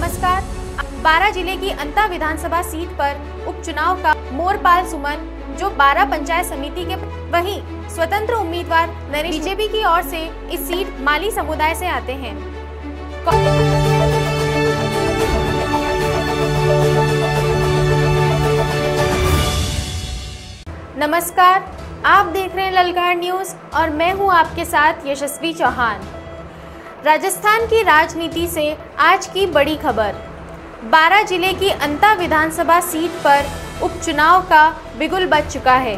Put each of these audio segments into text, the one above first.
नमस्कार। बारां जिले की अंता विधानसभा सीट पर उपचुनाव का मोरपाल सुमन जो बारां पंचायत समिति के, वहीं स्वतंत्र उम्मीदवार नरेश बीजेपी की ओर से इस सीट माली समुदाय से आते हैं। नमस्कार, आप देख रहे हैं ललकार न्यूज और मैं हूं आपके साथ यशस्वी चौहान। राजस्थान की राजनीति से आज की बड़ी खबर। बारां जिले की अंता विधानसभा सीट पर उपचुनाव का बिगुल बज चुका है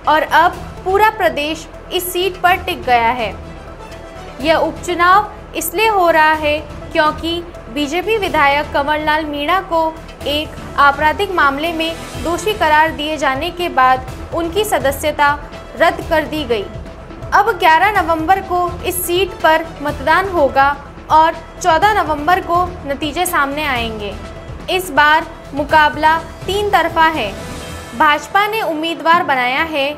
और अब पूरा प्रदेश इस सीट पर टिक गया है। यह उपचुनाव इसलिए हो रहा है क्योंकि बीजेपी विधायक कंवरलाल मीणा को एक आपराधिक मामले में दोषी करार दिए जाने के बाद उनकी सदस्यता रद्द कर दी गई। अब 11 नवंबर को इस सीट पर मतदान होगा और 14 नवंबर को नतीजे सामने आएंगे। इस बार मुकाबला 3 तरफा है। भाजपा ने उम्मीदवार बनाया है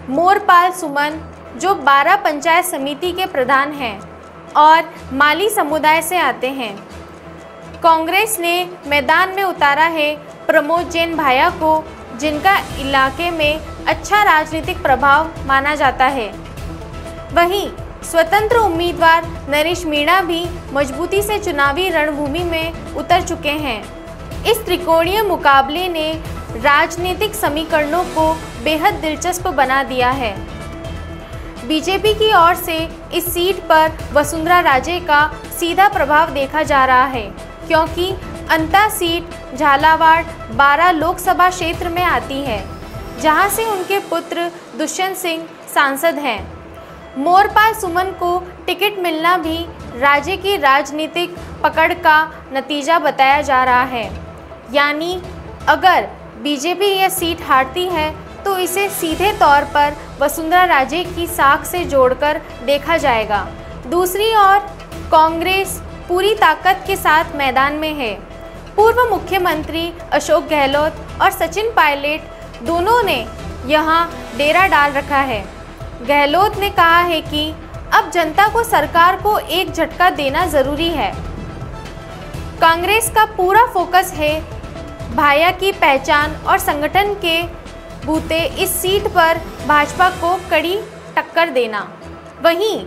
मोरपाल सुमन जो बारां पंचायत समिति के प्रधान हैं और माली समुदाय से आते हैं। कांग्रेस ने मैदान में उतारा है प्रमोद जैन भाया को, जिनका इलाके में अच्छा राजनीतिक प्रभाव माना जाता है। वहीं स्वतंत्र उम्मीदवार नरेश मीणा भी मजबूती से चुनावी रणभूमि में उतर चुके हैं। इस त्रिकोणीय मुकाबले ने राजनीतिक समीकरणों को बेहद दिलचस्प बना दिया है। बीजेपी की ओर से इस सीट पर वसुंधरा राजे का सीधा प्रभाव देखा जा रहा है क्योंकि अंता सीट झालावाड़ बारां लोकसभा क्षेत्र में आती है, जहां से उनके पुत्र दुष्यंत सिंह सांसद हैं। मोरपाल सुमन को टिकट मिलना भी राज्य की राजनीतिक पकड़ का नतीजा बताया जा रहा है। यानी अगर बीजेपी यह सीट हारती है तो इसे सीधे तौर पर वसुंधरा राजे की साख से जोड़कर देखा जाएगा। दूसरी ओर कांग्रेस पूरी ताकत के साथ मैदान में है। पूर्व मुख्यमंत्री अशोक गहलोत और सचिन पायलट दोनों ने यहां डेरा डाल रखा है। गहलोत ने कहा है कि अब जनता को सरकार को एक झटका देना जरूरी है। कांग्रेस का पूरा फोकस है भाया की पहचान और संगठन के बूते इस सीट पर भाजपा को कड़ी टक्कर देना। वहीं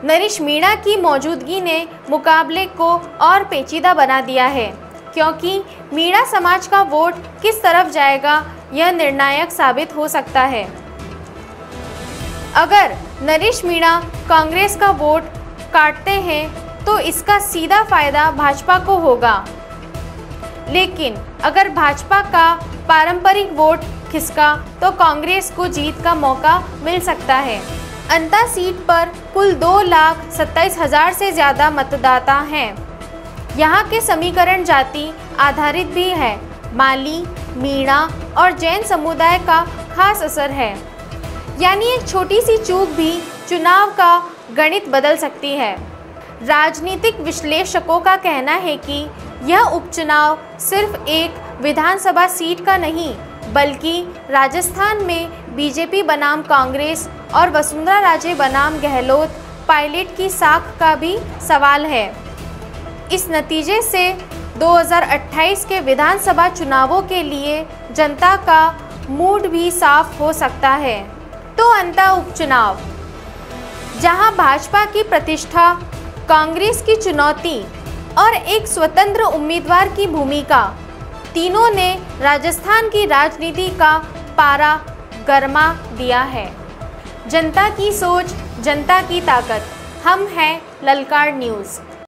नरेश मीणा की मौजूदगी ने मुकाबले को और पेचीदा बना दिया है क्योंकि मीणा समाज का वोट किस तरफ जाएगा यह निर्णायक साबित हो सकता है। अगर नरेश मीणा कांग्रेस का वोट काटते हैं तो इसका सीधा फायदा भाजपा को होगा, लेकिन अगर भाजपा का पारंपरिक वोट खिसका तो कांग्रेस को जीत का मौका मिल सकता है। अंता सीट पर कुल 2,27,000 से ज़्यादा मतदाता हैं। यहाँ के समीकरण जाति आधारित भी है। माली, मीणा और जैन समुदाय का खास असर है। यानी एक छोटी सी चूक भी चुनाव का गणित बदल सकती है। राजनीतिक विश्लेषकों का कहना है कि यह उपचुनाव सिर्फ एक विधानसभा सीट का नहीं बल्कि राजस्थान में बीजेपी बनाम कांग्रेस और वसुंधरा राजे बनाम गहलोत पायलट की साख का भी सवाल है। इस नतीजे से 2028 के विधानसभा चुनावों के लिए जनता का मूड भी साफ हो सकता है। तो अंता उपचुनाव, जहां भाजपा की प्रतिष्ठा, कांग्रेस की चुनौती और एक स्वतंत्र उम्मीदवार की भूमिका, तीनों ने राजस्थान की राजनीति का पारा गरमा दिया है। जनता की सोच, जनता की ताकत। हम हैं ललकार न्यूज़।